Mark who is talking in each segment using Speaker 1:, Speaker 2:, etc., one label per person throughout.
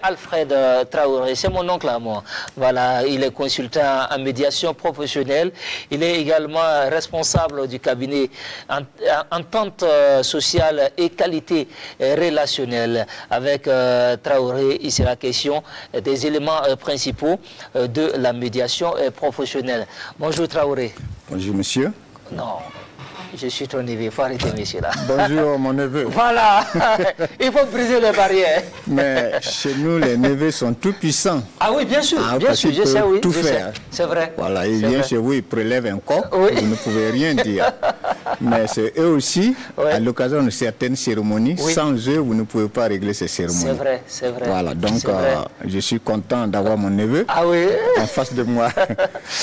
Speaker 1: Alfred Traoré, c'est mon oncle à moi. Voilà, il est consultant en médiation professionnelle. Il est également responsable du cabinet entente sociale et qualité relationnelle. Avec Traoré, il sera question des éléments principaux de la médiation professionnelle. Bonjour Traoré.
Speaker 2: Bonjour monsieur.
Speaker 1: Non. Je suis ton neveu, il faut arrêter monsieur là.
Speaker 2: Bonjour mon neveu.
Speaker 1: Voilà, il faut briser les barrières.
Speaker 2: Mais chez nous, les neveux sont tout puissants.
Speaker 1: Ah oui, bien sûr, je sais, oui.
Speaker 2: Tout faire.
Speaker 1: C'est vrai.
Speaker 2: Voilà, il vient chez vous, il prélève un corps, oui. Vous ne pouvez rien dire. Mais c'est eux aussi, oui. À l'occasion de certaines cérémonies, oui. Sans eux, vous ne pouvez pas régler ces cérémonies.
Speaker 1: C'est vrai, c'est vrai.
Speaker 2: Voilà, donc je suis content d'avoir mon neveu en face de moi.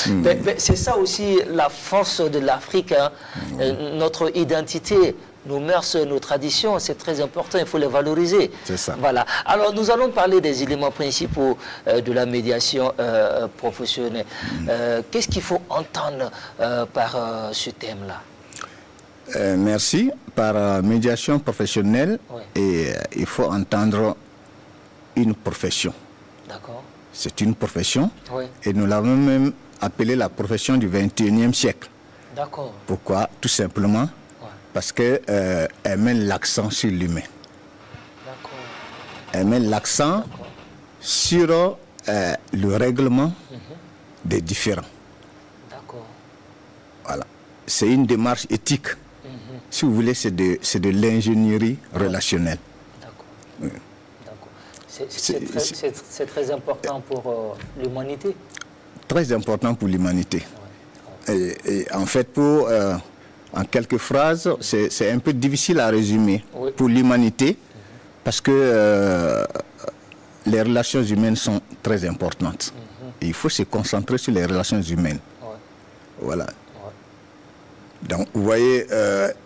Speaker 1: Mais c'est ça aussi la force de l'Afrique, hein. Notre identité, nos mœurs, nos traditions, c'est très important, il faut les valoriser.
Speaker 2: C'est ça.
Speaker 1: Voilà. Alors, nous allons parler des éléments principaux de la médiation professionnelle. Qu'est-ce qu'il faut entendre par ce thème-là?
Speaker 2: Merci. Par médiation professionnelle, oui. Et il faut entendre une profession.
Speaker 1: D'accord. C'est
Speaker 2: une profession,
Speaker 1: oui.
Speaker 2: Et nous l'avons même appelée la profession du 21e siècle.
Speaker 1: D'accord.
Speaker 2: Pourquoi? Tout simplement, ouais. Parce qu'elle met l'accent sur l'humain.
Speaker 1: D'accord.
Speaker 2: Elle met l'accent sur le règlement des différends.
Speaker 1: D'accord.
Speaker 2: Voilà. C'est une démarche éthique. Si vous voulez, c'est de l'ingénierie relationnelle. D'accord.
Speaker 1: Oui. C'est très important pour l'humanité.
Speaker 2: Très important pour l'humanité. Ouais. Et en fait, en quelques phrases, c'est un peu difficile à résumer, oui. Pour l'humanité, parce que les relations humaines sont très importantes. Et il faut se concentrer sur les relations humaines. Ouais. Voilà. Donc, vous voyez,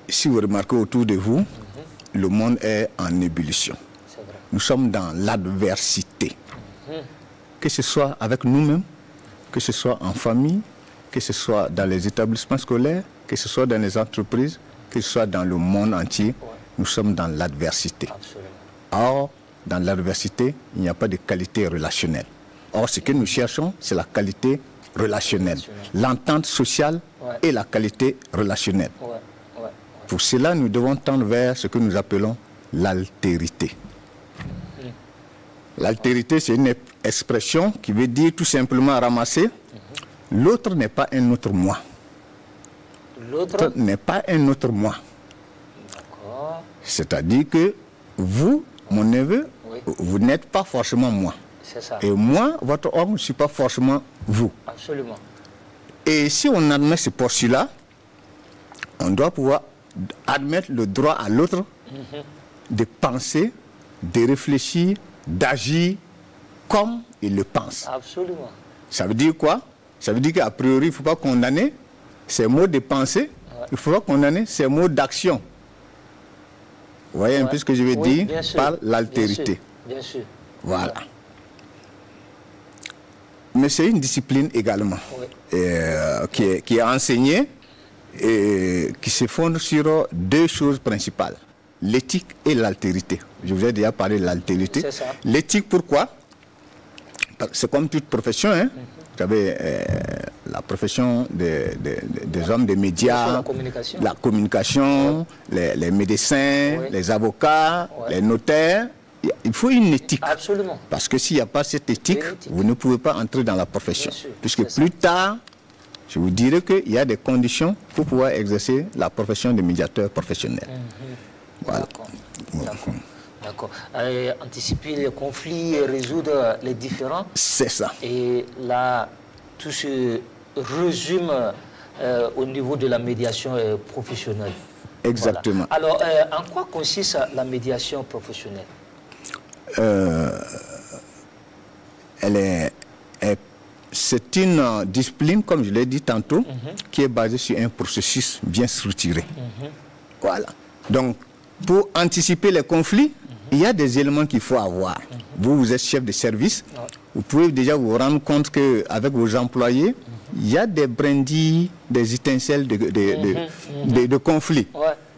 Speaker 2: si vous remarquez autour de vous, le monde est en ébullition. Nous sommes dans l'adversité. Que ce soit avec nous-mêmes, que ce soit en famille, que ce soit dans les établissements scolaires, que ce soit dans les entreprises, que ce soit dans le monde entier, nous sommes dans l'adversité. Or, dans l'adversité, il n'y a pas de qualité relationnelle. Or, ce que nous cherchons, c'est la qualité relationnelle, l'entente sociale et la qualité relationnelle. Pour cela, nous devons tendre vers ce que nous appelons l'altérité. L'altérité, c'est une expression qui veut dire tout simplement ramasser. L'autre n'est pas un autre moi. L'autre n'est pas un autre moi. C'est-à-dire que vous, mon neveu, vous n'êtes pas forcément moi.
Speaker 1: Ça.
Speaker 2: Et moi, votre homme, je ne suis pas forcément vous.
Speaker 1: Absolument.
Speaker 2: Et si on admet ce postulat, on doit pouvoir admettre le droit à l'autre de penser, de réfléchir, d'agir comme il le pense.
Speaker 1: Absolument.
Speaker 2: Ça veut dire quoi? Ça veut dire qu'à priori, il ne faut pas condamner ces mots de pensée, il ne faut pas condamner ces mots d'action. Vous voyez un peu ce que je veux dire par l'altérité.
Speaker 1: Bien sûr.
Speaker 2: Voilà. Mais c'est une discipline également qui est enseignée et qui se fonde sur deux choses principales, l'éthique et l'altérité. Je vous ai déjà parlé de l'altérité. L'éthique, pourquoi? C'est comme toute profession, hein? Vous savez, la profession des hommes des médias, la communication, les médecins, les avocats, les notaires. Il faut une éthique.
Speaker 1: Absolument.
Speaker 2: Parce que s'il n'y a pas cette éthique, vous ne pouvez pas entrer dans la profession. Puisque plus tard, je vous dirai qu'il y a des conditions pour pouvoir exercer la profession de médiateur professionnel. Voilà.
Speaker 1: D'accord. Anticiper les conflits et résoudre les différends.
Speaker 2: C'est ça.
Speaker 1: Et là, tout se résume au niveau de la médiation professionnelle.
Speaker 2: Exactement.
Speaker 1: Voilà. Alors, en quoi consiste la médiation professionnelle?
Speaker 2: C'est une discipline, comme je l'ai dit tantôt, qui est basée sur un processus bien structuré. Voilà. Donc, pour anticiper les conflits, il y a des éléments qu'il faut avoir. Vous êtes chef de service, vous pouvez déjà vous rendre compte qu'avec vos employés, il y a des brindilles, des étincelles de conflits.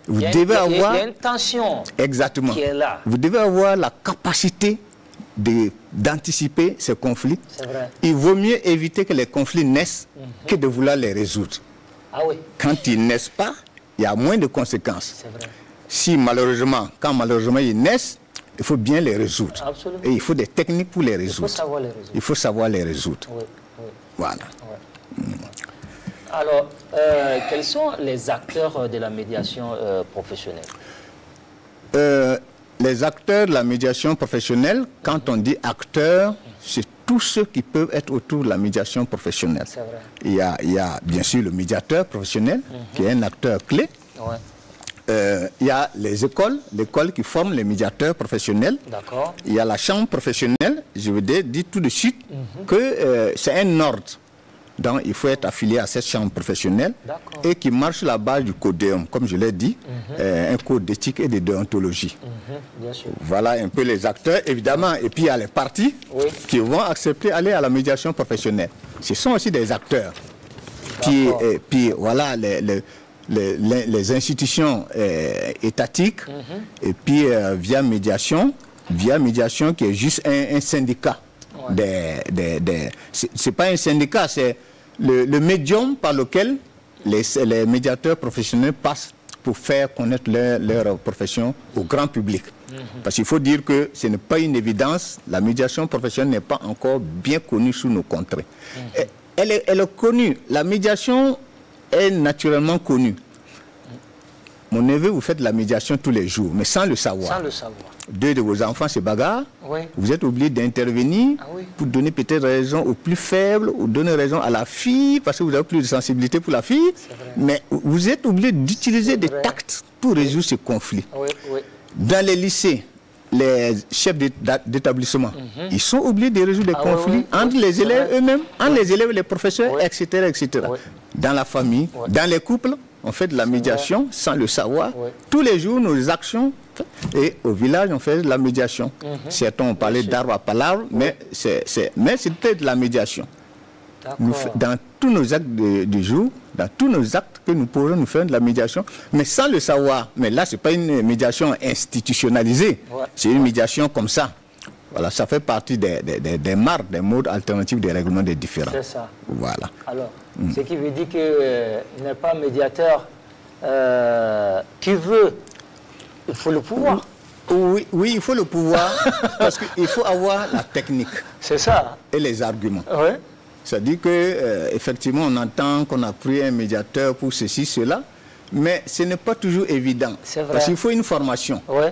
Speaker 2: Vous devez avoir...
Speaker 1: Il y a une tension
Speaker 2: exactement.
Speaker 1: Qui est là.
Speaker 2: Vous devez avoir la capacité d'anticiper ces conflits. Il vaut mieux éviter que les conflits naissent que de vouloir les résoudre.
Speaker 1: Ah oui.
Speaker 2: Quand ils naissent pas, il y a moins de conséquences.
Speaker 1: C'est vrai.
Speaker 2: Si malheureusement, quand malheureusement ils naissent, il faut bien les résoudre.
Speaker 1: Absolument.
Speaker 2: Et il faut des techniques pour les résoudre.
Speaker 1: Il faut savoir les résoudre.
Speaker 2: Il faut savoir les résoudre.
Speaker 1: Oui, oui.
Speaker 2: Voilà.
Speaker 1: Ouais. Alors, quels sont les acteurs de la médiation professionnelle?
Speaker 2: Les acteurs de la médiation professionnelle, quand on dit acteurs, c'est tous ceux qui peuvent être autour de la médiation professionnelle.
Speaker 1: C'est vrai.
Speaker 2: Il y a bien sûr le médiateur professionnel, qui est un acteur clé.
Speaker 1: Ouais.
Speaker 2: Il y a les écoles qui forment les médiateurs professionnels.
Speaker 1: D'accord.
Speaker 2: Il y a la chambre professionnelle. Je veux dire tout de suite que c'est un ordre. Donc il faut être affilié à cette chambre professionnelle et qui marche sur la base du codéum, comme je l'ai dit, un code d'éthique et de déontologie.
Speaker 1: Bien sûr.
Speaker 2: Voilà un peu les acteurs, évidemment. Et puis il y a les partis qui vont accepter d'aller à la médiation professionnelle. Ce sont aussi des acteurs. Puis voilà les institutions étatiques, et puis via médiation qui est juste un syndicat. C'est pas un syndicat, c'est le médium par lequel les médiateurs professionnels passent pour faire connaître leur profession au grand public. Parce qu'il faut dire que ce n'est pas une évidence, la médiation professionnelle n'est pas encore bien connue sous nos contrées. Elle est connue, la médiation est naturellement connue. Mon neveu, vous faites de la médiation tous les jours, mais sans le savoir.
Speaker 1: Sans le savoir.
Speaker 2: Deux de vos enfants se bagarrent,
Speaker 1: oui.
Speaker 2: Vous êtes obligé d'intervenir pour donner peut-être raison aux plus faibles, ou donner raison à la fille, parce que vous avez plus de sensibilité pour la fille, mais vous êtes obligé d'utiliser des tacts pour résoudre ce conflit. Dans les lycées, les chefs d'établissement, ils sont obligés de résoudre des conflits entre les élèves eux-mêmes, entre les élèves et les professeurs, etc. etc. Dans la famille, dans les couples, on fait de la médiation sans le savoir. Tous les jours, nos actions, et au village, on fait de la médiation. Certains ont parlé d'arbre à palabre, mais c'était de la médiation. Dans tous nos actes du jour, dans tous nos actes que nous posons, nous faisons de la médiation, mais sans le savoir. Mais là, ce n'est pas une médiation institutionnalisée, c'est une médiation comme ça. Voilà, ça fait partie des marques, des modes alternatifs des règlements des différends.
Speaker 1: C'est ça.
Speaker 2: Voilà.
Speaker 1: Alors, ce qui veut dire qu'il n'est pas médiateur qui veut, il faut le pouvoir.
Speaker 2: Oui, il faut le pouvoir, parce qu'il faut avoir la technique.
Speaker 1: C'est ça.
Speaker 2: Et les arguments.
Speaker 1: Oui.
Speaker 2: C'est-à-dire qu'effectivement, on entend qu'on a pris un médiateur pour ceci, cela, mais ce n'est pas toujours évident.
Speaker 1: C'est vrai.
Speaker 2: Parce qu'il faut une formation.
Speaker 1: Oui.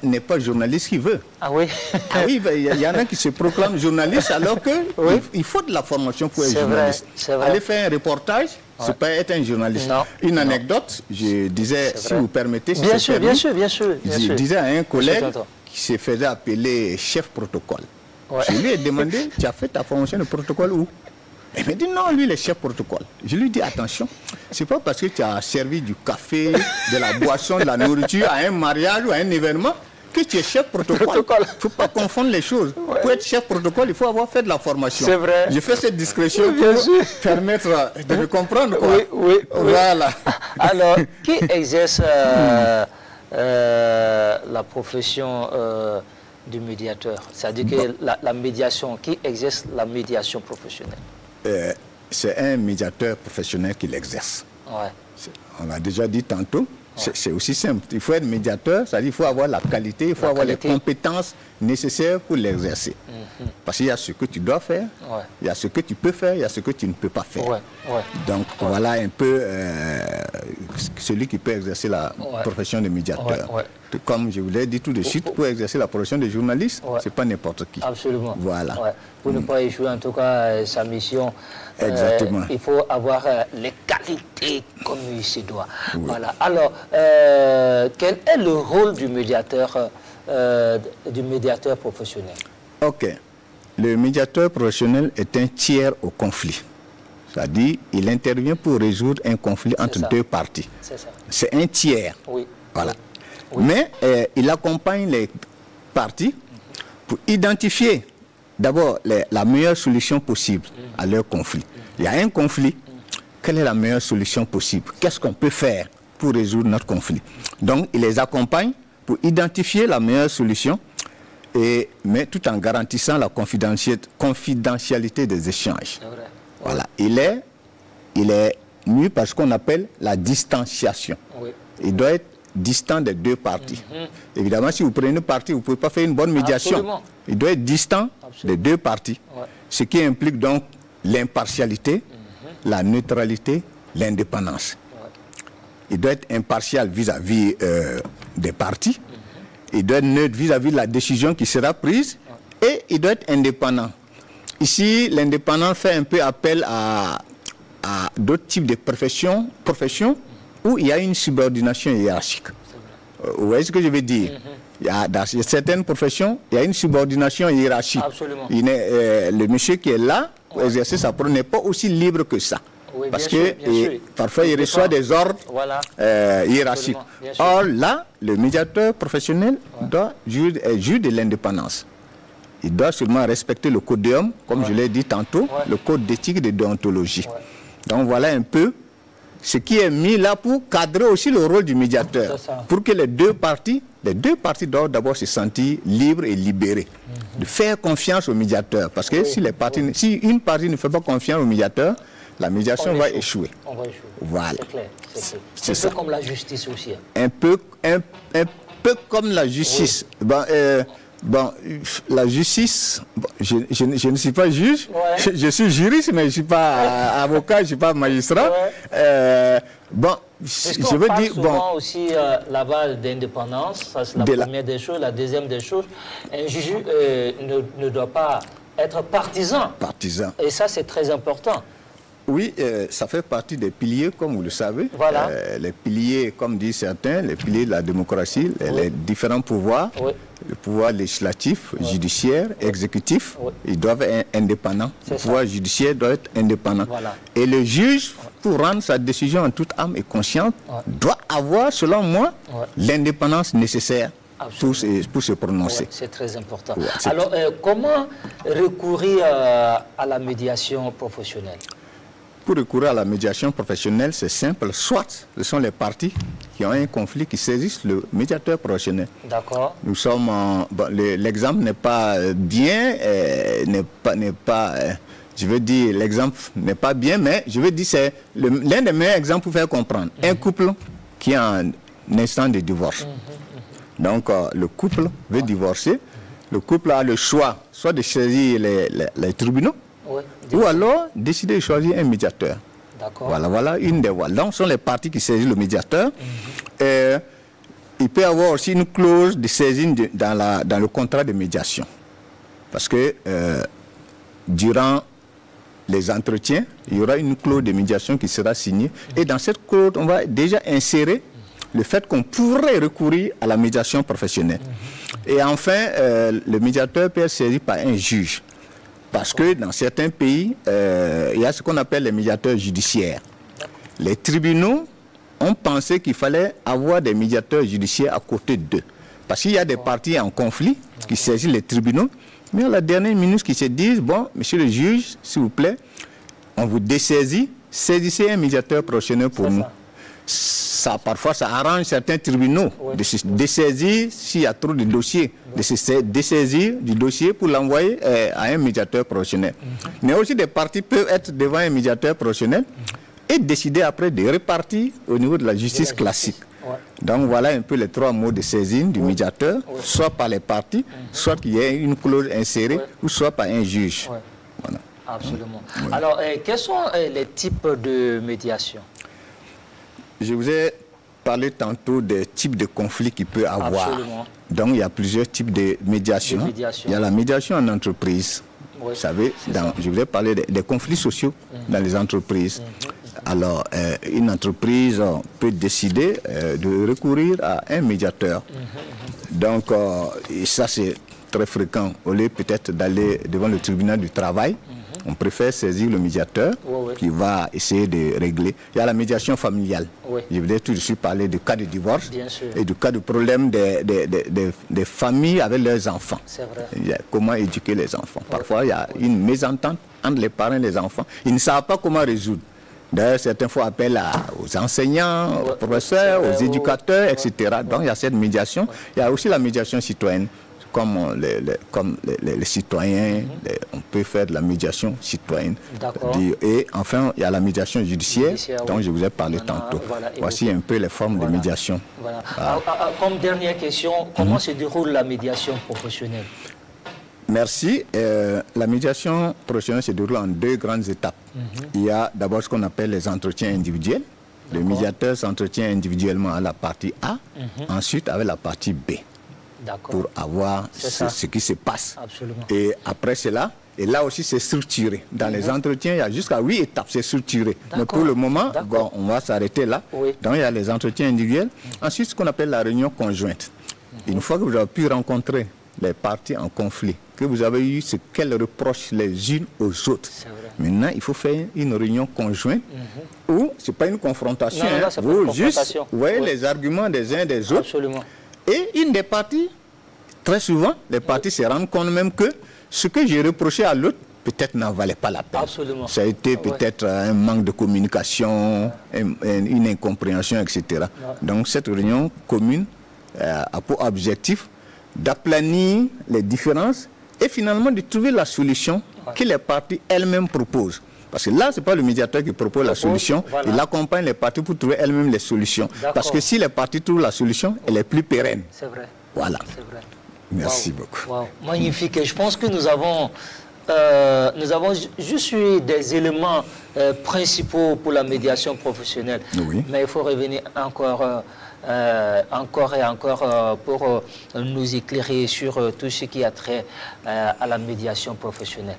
Speaker 2: N'est pas journaliste qui veut.
Speaker 1: Ah oui.
Speaker 2: Ah oui, il y en a qui se proclament journalistes alors qu'il faut de la formation pour être journaliste.
Speaker 1: Vrai.
Speaker 2: Aller faire un reportage, c'est pas être un journaliste.
Speaker 1: Non.
Speaker 2: Une anecdote, je disais, si vous permettez,
Speaker 1: bien sûr, bien sûr.
Speaker 2: Je disais à un collègue qui se faisait appeler chef protocole. Je lui ai demandé, tu as fait ta formation de protocole où? Il m'a dit non, lui, il est chef protocole. Je lui ai dit attention, c'est pas parce que tu as servi du café, de la boisson, de la nourriture à un mariage ou à un événement que tu es chef protocole. Il ne faut pas confondre les choses. Pour être chef protocole, il faut avoir fait de la formation.
Speaker 1: C'est vrai.
Speaker 2: Je fais cette discrétion pour permettre de me comprendre. Quoi.
Speaker 1: Oui.
Speaker 2: Voilà.
Speaker 1: Alors, qui exerce la profession du médiateur? C'est-à-dire que la médiation, qui exerce la médiation professionnelle?
Speaker 2: C'est un médiateur professionnel qui l'exerce. On l'a déjà dit tantôt, c'est aussi simple. Il faut être médiateur, c'est-à-dire qu'il faut avoir la qualité, il faut avoir les compétences nécessaires pour l'exercer. Parce qu'il y a ce que tu dois faire, il y a ce que tu peux faire, il y a ce que tu ne peux pas faire. Donc voilà un peu celui qui peut exercer la profession de médiateur. Comme je vous l'ai dit tout de suite, pour exercer la profession de journaliste, c'est pas n'importe qui.
Speaker 1: Absolument.
Speaker 2: Voilà.
Speaker 1: Pour ne pas échouer en tout cas sa mission, il faut avoir les qualités comme il se doit. Voilà. Alors, quel est le rôle du médiateur professionnel?
Speaker 2: Ok. Le médiateur professionnel est un tiers au conflit. C'est-à-dire, il intervient pour résoudre un conflit entre deux parties. C'est un tiers. Voilà. Mais il accompagne les parties pour identifier d'abord la meilleure solution possible à leur conflit. Il y a un conflit, quelle est la meilleure solution possible? Qu'est-ce qu'on peut faire pour résoudre notre conflit? Donc, il les accompagne pour identifier la meilleure solution mais tout en garantissant la confidentialité des échanges. Voilà, il est mieux par ce qu'on appelle la distanciation. Il doit être distant des deux parties. Évidemment, si vous prenez une partie, vous ne pouvez pas faire une bonne médiation. Absolument. Il doit être distant des deux parties, ce qui implique donc l'impartialité, la neutralité, l'indépendance. Il doit être impartial vis-à-vis des parties, il doit être neutre vis-à-vis de la décision qui sera prise, et il doit être indépendant. Ici, l'indépendance fait un peu appel à d'autres types de professions où il y a une subordination hiérarchique. Vous voyez ce que je veux dire? Dans certaines professions, il y a une subordination hiérarchique.
Speaker 1: Absolument.
Speaker 2: Le monsieur qui est là pour exercer sa profession n'est pas aussi libre que ça.
Speaker 1: Oui,
Speaker 2: parce que parfois il reçoit des ordres hiérarchiques. Or là, le médiateur professionnel doit juger de l'indépendance. Il doit seulement respecter le codéum, comme je l'ai dit tantôt, le code d'éthique et de déontologie. Donc voilà un peu ce qui est mis là pour cadrer aussi le rôle du médiateur. Pour que les deux parties doivent d'abord se sentir libres et libérées. De faire confiance au médiateur. Parce que si une partie ne fait pas confiance au médiateur, la médiation va échouer.
Speaker 1: On va échouer.
Speaker 2: Voilà.
Speaker 1: C'est clair. C'est un peu comme la justice aussi.
Speaker 2: Un peu comme la justice. La justice, je ne suis pas juge, je suis juriste, mais je ne suis pas avocat, je ne suis pas magistrat.
Speaker 1: Je veux dire, souvent aussi là-bas d'indépendance, ça c'est la première des choses. La deuxième des choses, un juge ne doit pas être partisan. Et ça, c'est très important.
Speaker 2: Oui, ça fait partie des piliers, comme vous le savez.
Speaker 1: Voilà.
Speaker 2: Les piliers, comme disent certains, les piliers de la démocratie, les différents pouvoirs, le pouvoir législatif, judiciaire, exécutif, ils doivent être indépendants. Le pouvoir judiciaire doit être indépendant.
Speaker 1: Voilà.
Speaker 2: Et le juge, pour rendre sa décision en toute âme et conscience, doit avoir, selon moi, l'indépendance nécessaire pour se prononcer.
Speaker 1: C'est très important. Alors, comment recourir à la médiation professionnelle?
Speaker 2: Pour recourir à la médiation professionnelle, c'est simple. Soit ce sont les parties qui ont un conflit qui saisissent le médiateur professionnel.
Speaker 1: D'accord.
Speaker 2: Nous sommes l'exemple n'est pas bien, je veux dire, l'exemple n'est pas bien, mais je veux dire, c'est l'un des meilleurs exemples pour faire comprendre. Un couple qui est en instant de divorce. Donc, le couple veut divorcer. Le couple a le choix, soit de saisir les tribunaux, ou alors décider de choisir un médiateur. Voilà une des voies. Donc, ce sont les parties qui saisissent le médiateur. Il peut y avoir aussi une clause de saisine dans le contrat de médiation. Parce que durant les entretiens, il y aura une clause de médiation qui sera signée. Et dans cette clause, on va déjà insérer le fait qu'on pourrait recourir à la médiation professionnelle. Et enfin, le médiateur peut être saisi par un juge. Parce que dans certains pays, il y a ce qu'on appelle les médiateurs judiciaires. Les tribunaux ont pensé qu'il fallait avoir des médiateurs judiciaires à côté d'eux. Parce qu'il y a des parties en conflit qui saisissent les tribunaux, mais à la dernière minute qui se disent, bon, monsieur le juge, s'il vous plaît, on vous dessaisit, saisissez un médiateur professionnel pour nous. Parfois, ça arrange certains tribunaux de se dessaisir s'il y a trop de dossiers, de se dessaisir du dossier pour l'envoyer à un médiateur professionnel. Mais aussi, des parties peuvent être devant un médiateur professionnel et décider après de repartir au niveau de la justice classique. Donc, voilà un peu les trois mots de saisine du médiateur, soit par les parties, soit qu'il y ait une clause insérée, ou soit par un juge. Voilà.
Speaker 1: Absolument. Alors, quels sont les types de médiation?
Speaker 2: Je vous ai parlé tantôt des types de conflits qu'il peut avoir.
Speaker 1: Absolument.
Speaker 2: Donc, il y a plusieurs types de médiation. Il y a la médiation en entreprise. Vous savez, je vous ai parlé des conflits sociaux dans les entreprises. Alors, une entreprise peut décider de recourir à un médiateur. Donc, et ça, c'est très fréquent. Au lieu peut-être d'aller devant le tribunal du travail, on préfère saisir le médiateur qui va essayer de régler. Il y a la médiation familiale. Je voulais tout de suite parler du cas de divorce et du cas de problème des familles avec leurs enfants.
Speaker 1: C'est vrai.
Speaker 2: Comment éduquer les enfants. Parfois, il y a une mésentente entre les parents et les enfants. Ils ne savent pas comment résoudre. D'ailleurs, certaines fois, appellent aux enseignants, aux professeurs, aux éducateurs, etc. Donc, il y a cette médiation. Il y a aussi la médiation citoyenne. comme les citoyens, on peut faire de la médiation citoyenne. Et enfin, il y a la médiation judiciaire dont je vous ai parlé tantôt. Voici un peu les formes de médiation.
Speaker 1: Comme dernière question, comment se déroule la médiation professionnelle?
Speaker 2: Merci. La médiation professionnelle se déroule en 2 grandes étapes. Il y a d'abord ce qu'on appelle les entretiens individuels. Le médiateur s'entretient individuellement à la partie A, ensuite avec la partie B, pour avoir ce qui se passe.
Speaker 1: Absolument.
Speaker 2: Et après cela, et là aussi c'est structuré. Dans les entretiens, il y a jusqu'à 8 étapes, c'est structuré. Mais pour le moment, bon, on va s'arrêter là. Donc il y a les entretiens individuels. Ensuite, ce qu'on appelle la réunion conjointe. Une fois que vous avez pu rencontrer les parties en conflit, que vous avez eu ce qu'elles reprochent les unes aux autres. Maintenant, il faut faire une réunion conjointe où ce n'est pas une confrontation. Vous juste voyez les arguments des uns et des autres.
Speaker 1: Absolument.
Speaker 2: Et une des parties, très souvent, les parties se rendent compte même que ce que j'ai reproché à l'autre, peut-être n'en valait pas la peine.
Speaker 1: Absolument.
Speaker 2: Ça a été peut-être un manque de communication, une incompréhension, etc. Donc cette réunion commune a pour objectif d'aplanir les différences et finalement de trouver la solution que les parties elles-mêmes proposent. Parce que là, ce n'est pas le médiateur qui propose la solution, il accompagne les parties pour trouver elles-mêmes les solutions. Parce que si les parties trouvent la solution, elle est plus pérenne.
Speaker 1: C'est vrai.
Speaker 2: Voilà.
Speaker 1: Vrai.
Speaker 2: Merci beaucoup.
Speaker 1: Magnifique. Et je pense que nous avons juste eu des éléments principaux pour la médiation professionnelle. Mais il faut revenir encore et encore pour nous éclairer sur tout ce qui a trait à la médiation professionnelle.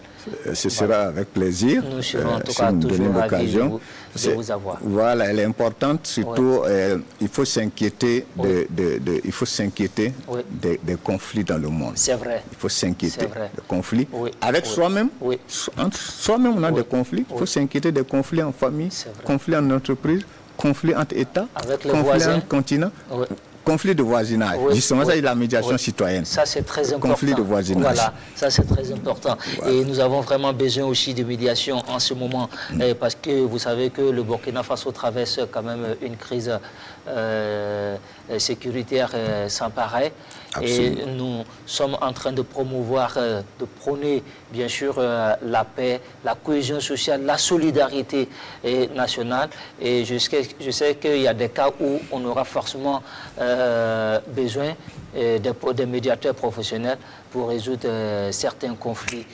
Speaker 2: Ce sera avec plaisir.
Speaker 1: Nous serons en tout cas toujours ravis de vous avoir.
Speaker 2: Voilà, elle est importante, surtout il faut s'inquiéter des conflits dans le monde.
Speaker 1: C'est vrai.
Speaker 2: Il faut s'inquiéter des conflits. Avec soi-même, entre soi-même on a des conflits. Il faut s'inquiéter des conflits en famille, conflits en entreprise, conflits entre États, conflits entre continents, conflits de voisinage. Justement, ça, c'est la médiation citoyenne.
Speaker 1: Ça, c'est très important.
Speaker 2: Conflits de voisinage.
Speaker 1: Voilà, ça, c'est très important. Et nous avons vraiment besoin aussi de médiation en ce moment, parce que vous savez que le Burkina Faso traverse quand même une crise sécuritaire sans pareil. Absolument. Et nous sommes en train de promouvoir, de prôner bien sûr la paix, la cohésion sociale, la solidarité nationale. Et je sais qu'il y a des cas où on aura forcément besoin des médiateurs professionnels pour résoudre certains conflits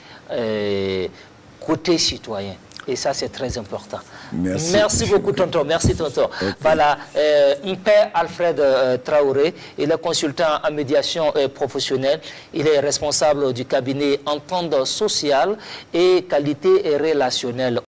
Speaker 1: côté citoyen. Et ça, c'est très important. Merci beaucoup, tonton. Merci, tonton. Voilà, Mpé Alfred Traoré, il est consultant en médiation professionnelle. Il est responsable du cabinet Entente sociale et qualité relationnelle